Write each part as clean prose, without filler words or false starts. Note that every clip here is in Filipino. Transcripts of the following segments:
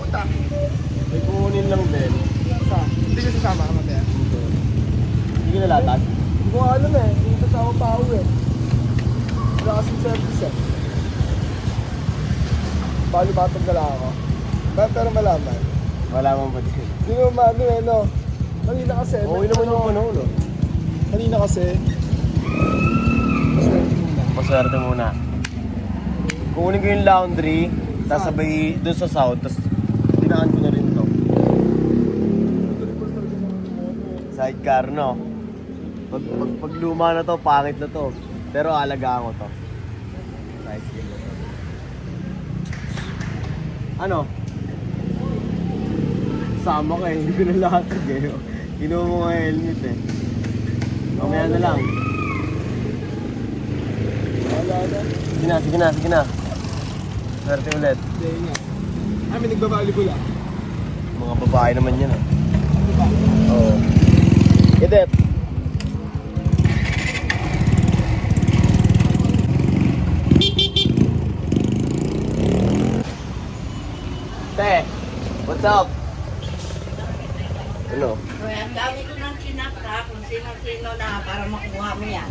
pupunta? May kukunin lang din. Sa? Hindi ka sasama ka mamaya. Hindi ka nalatag? Hindi ko alam eh. Hindi ko sasama pa ako eh. Wala kasing service eh. Bali batang gala ako. Pero malaman. Wala mong pa din. Hindi mo maano eh no. Kanina kasi. Okay naman yung panahon, no? Kanina kasi. Maswerte muna. Paswerte muna. Kukunin ko yung laundry, tapos sabay doon sa south, tapos dinaan ko na rin to. Sidecar, no? Pag luma na to, pangit na to. Pero alagaan ko to. Nice game. Ano? Sama ka eh, hindi ko na lahat eh. Kinuha mo nga helmet eh. Mamaya na lang. Wala na. Sige na. Swerte ulit. Hindi nga. May nagbabali-bula. Mga babae naman yan eh. Ano ba? Oo. Idet. Te, what's up? Ano? Ang dami ko ng sinakta kung sino-sino na para makuha mo yan.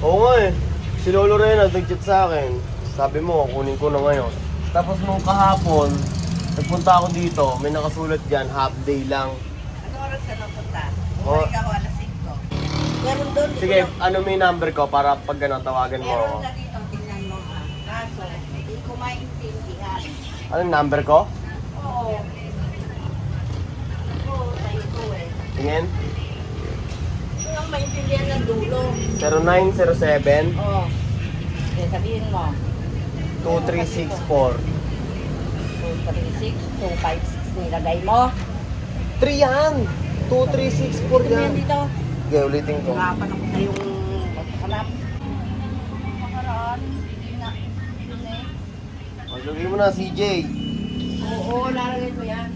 Oo nga eh. Si Lolo rin nag-chat sa akin. Sabi mo, kunin ko na ngayon. Tapos nung kahapon, nagpunta ako dito, may nakasulat dyan, half day lang. Ano oras ka napunta? Oh. Umuwi ka ako alas 5. Meron doon. Sige, ano may number ko para pag gano'n tawagan mo ako. Meron ka dito, tingnan mo ha. Kaso, hindi ko maintindihan. Anong number ko? Oo. Oo, sa'yo ko eh. Tingin? Hindi ko maintindihan ng dulo. 0907 Oo. Sige, sabihin mo. 2364. 236, 256 nilagay mo. 3 yan! 2364 Tingnan yan. dito. Okay, ulitin ko. Hirapan ako sa yung maghanap. Makaraan, hindi na. Yun eh. Maglagay mo na, CJ. Oo, lalagay ko yan.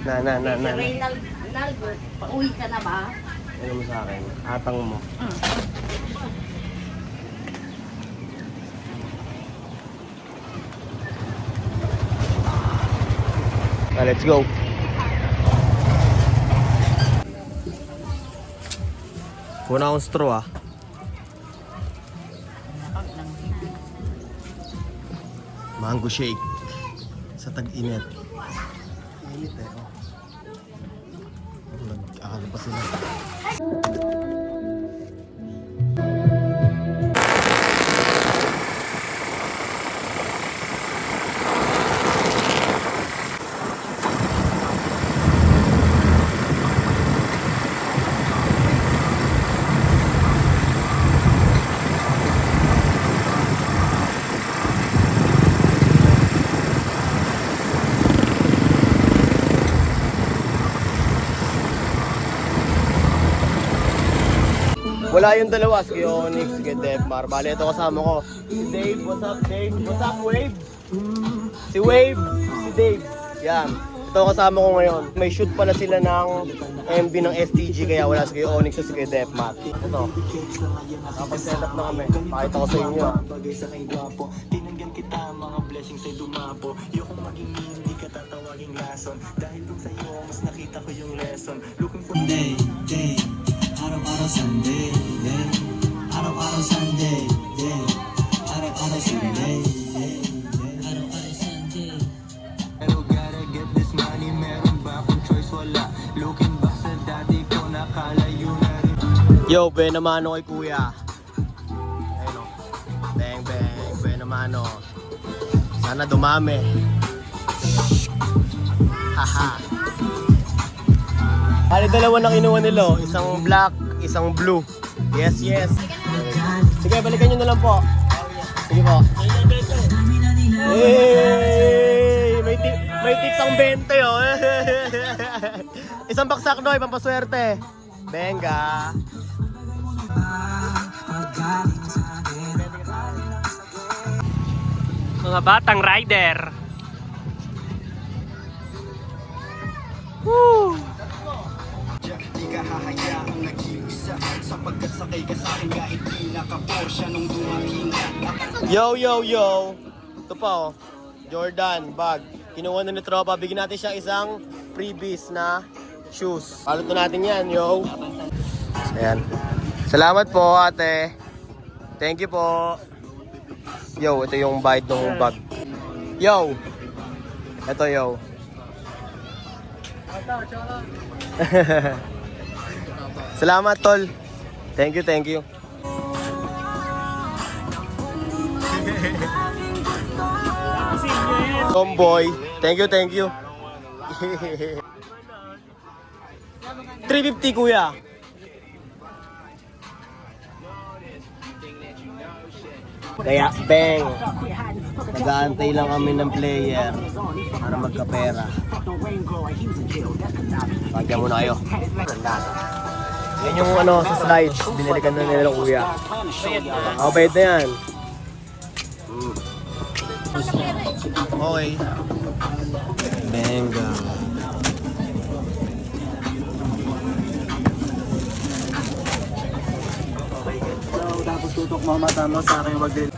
Na. Si Reynaldo, pauwi ka na ba? Ano mo sa akin? Atang mo. Let's go. Kuna akong straw ah. Mango shake. Sa tag-init. Init eh. Oh. Nag-akala pa sila. Wala yung dalawa, si Onyx, si Depmar. Bale, ito kasama ko. Si Dave, what's up Dave? What's up Wave? Si Wave, si Dave. Yan. Ito kasama ko ngayon. May shoot pala sila ng MV ng STG kaya wala si Onyx at si Depmar. Ito. Nakapag-set up na kami. Pakita ko sa inyo. Tinanggan kita, mga blessings ay dumapo. Yung maging hindi ka tatawaging lason. Dahil dun sa'yo, mas nakita ko yung lesson. Looking for day. Araw-araw Sunday, yeah. Araw-araw Sunday, yeah. Araw-araw Sunday, yeah. Araw-araw Sunday. Pero gotta get this money, meron ba akong choice? Wala. Looking back sa dati ko, nakalayo na rin. Yo, Benamano kay Kuya. Ayun o. Bang, Benamano. Sana dumami. Haha. Kali dalawa na kinuha nila, isang black, isang blue. Yes. Sige, balikan nyo na lang po. Sige po. Hey! May tips ang 20 oh. Isang baksak no, pampaswerte. Benga. Mga batang rider. Woo! Di ka hahayaang nag-iisa sapagkat sakay ka sa akin kahit di naka-Porsche nung dumating na. Yo, yo, yo. Ito pa oh. Jordan, bag. Kinuha na ni Tropa. Bigyan natin siya isang freebies na shoes. Paluto natin yan, yo. Ayan. Salamat po, ate. Thank you po. Yo, ito yung bayad ng bag. Yo. Ito, yo. Salamat, tol. Thank you, thank you. Tomboy. Thank you, thank you. 350 kuya. Kaya, bang. Nag-aantay lang kami ng player para magkapera. Pagyan muna kayo. Yan yung ano sa slides. Binilikan na nila ng kuya. Bayad na yan. Okay. Benga. Tapos tutok mo matama sa akin wag din.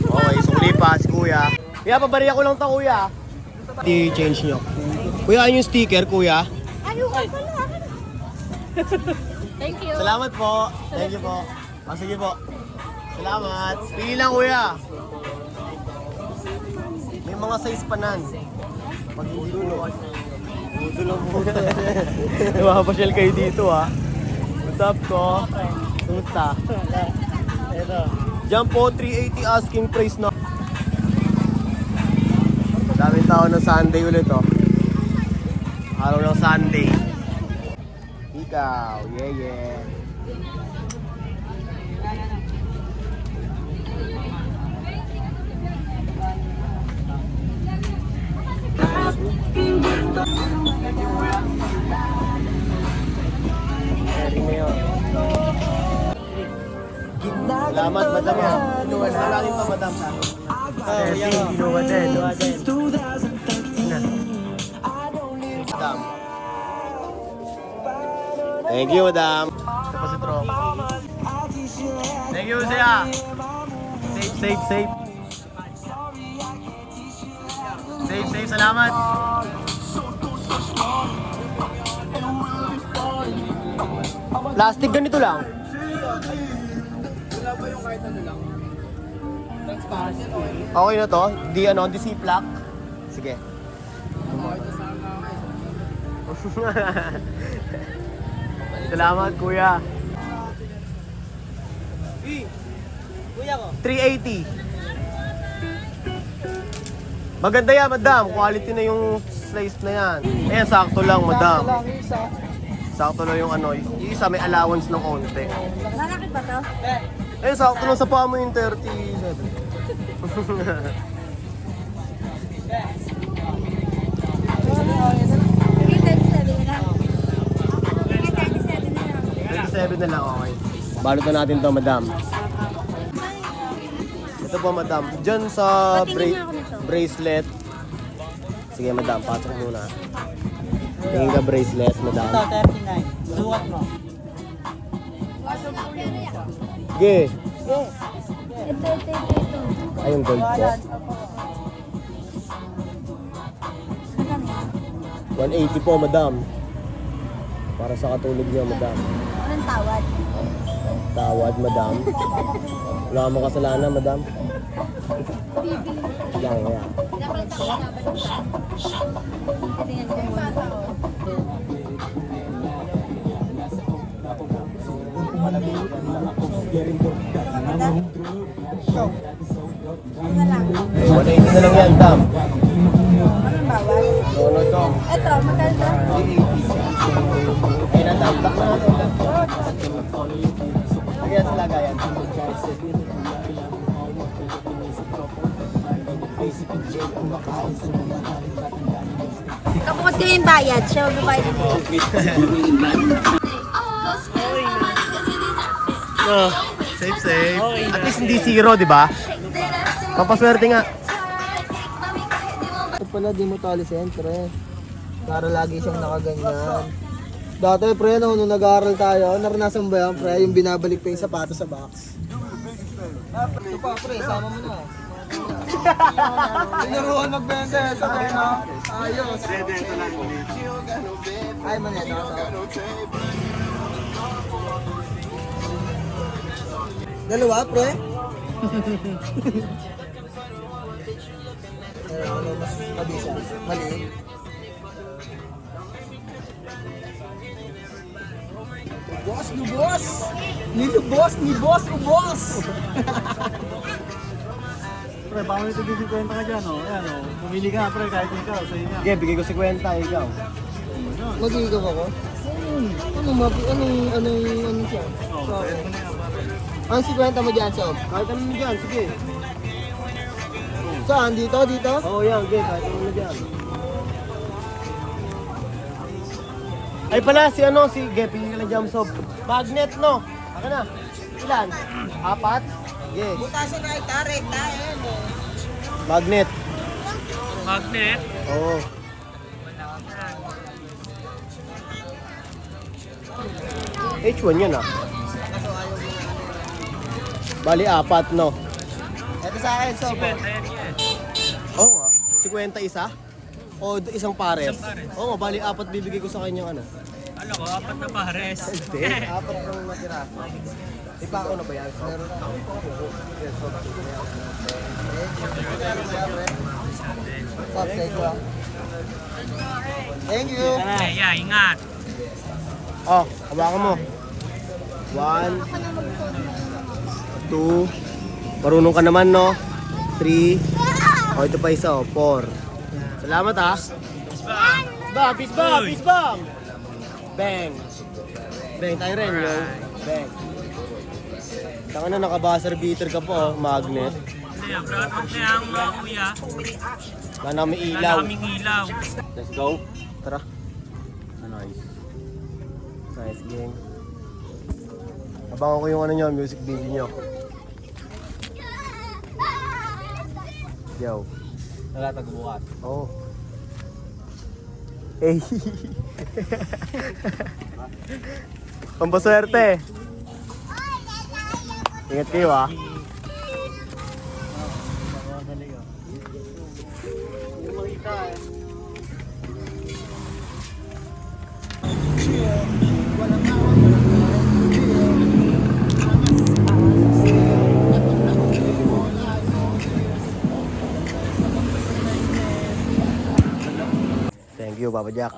Okay, suli pa si kuya. Kuya, pabariya ko lang to kuya. I-change nyo. Kuya, ayun yung sticker kuya. Ayun ka pala. Thank you. Salamat po. Thank you po. Sige po. Salamat. Pili lang kuya. May mga size panan. Pag hindi dulo. Buto lang po. Napapasyal kayo dito ha. What's up ko? Kumusta? Ito. Diyan po 380 asking price na. Daming tao ng Sunday ulit oh. Araw ng Sunday. Ikaw, yeah yeah. Salamat, madam. Kinuha na natin pa, madam. Kinuha din. Madam. Thank you, madam. Ito pa si Tro. Thank you, siya. Safe, safe, safe. Safe, safe. Salamat. Plastic ganito lang. Wala ba yung kahit ano lang? Transparent, okay. Okay na to? Di ano, di ziplock? Sige. Okay, ito sana ako. Salamat, kuya. Kuya ko. 380. Maganda yan, madam. Quality na yung slice na yan. Ayan, sakto lang, madam. Sakto lang, isa. Sakto lang yung ano. Yung isa may allowance ng konti. Lalaki ba to? Ayan, sakto lang sa paa mo yung 37. Sige, 37 na lang. Sige, 37 na lang. 37 na lang, okay. Balot na natin to, madam. Ito po, madam. Diyan sa Patingin nga ako nito. bracelet. Sige, madam. Pasok muna. Tingin ka bracelet, madam. 39. Sukat mo. Sige. Ito. Ay, yung gold po. 180 po, madam. Para sa katulog niya, madam. Anong tawad? Tawad, madam. Wala ka makasalanan, madam. Yan, yan. Tingnan ko muna. Ano lang? 180 na lang yan, madam. Anong bawal? No, dong. Ito, magkano to? 380. Ayun na, madam. Lock na natin. Lagyan sa lagayan. Kapag ko yung bayad, siya magbabayad ito. Safe, safe. At least hindi zero, di ba? Papaswerte nga. Ito pala, di mo talisin, pre. Para lagi siyang nakaganyan. Dati, pre, nung nag-aaral tayo, naranasan ba yan, pre? Yung binabalik pa yung sapatos sa box. Ito pa, pre, sama mo na. Tinuruan magbenta sa pena. Ayos. Ay, man yan. Dalawa, pre? Ano mas mabisa? Maliit. Ubos, lubos! Nilubos, nibos, ubos! Pre, baka may tigil kwenta ka dyan, oh. Ayan, oh. Pumili ka, pre, kahit ikaw, sa inyo. Sige, bigay ko 50, ikaw. Mag-iigaw ako? Anong siya? Oh, bayad mo na yan, pare. Ang 50 mo dyan, Sob? Kahit ano mo dyan, sige. Saan? Dito? Dito? Oo, yan, sige, kahit ano mo dyan. Ay pala, si Ge, pili ka lang dyan, Sob. Magnet, no? Aka na. Ilan? 4? Sige. Butasan na itarik, tayo. Magnet. Magnet? Oo. H1 yun ah. Bali 4 no. Ito sa akin, Sob. Oo nga. 50 isa? O isang pares? Oo nga, bali 4 bibigay ko sa kanya ano. Ano ko, 4 na pares. Hindi, 4 lang natira. Ipako na ba yan? Meron na. Sob, thank you. Thank you. Kaya, ingat. Oh, hawakan mo. 1 2 marunong ka naman no. 3 oh, ito pa isa oh, 4. Salamat ha. Peace bomb. Bang. Bang tayo rin yo. Bang. Saka na naka-buzzer beater ka po, magnet. Hindi, brad out na yan mga kuya. Wala na may Wala ilaw. kaming ilaw. Let's go. Tara. Nice. Nice game. Abangan ko yung ano nyo, music video nyo. Yo. Nalatag bukas. Oh. Eh. Pampaswerte. Ingat kayo ah. Thank you, Papa Jack.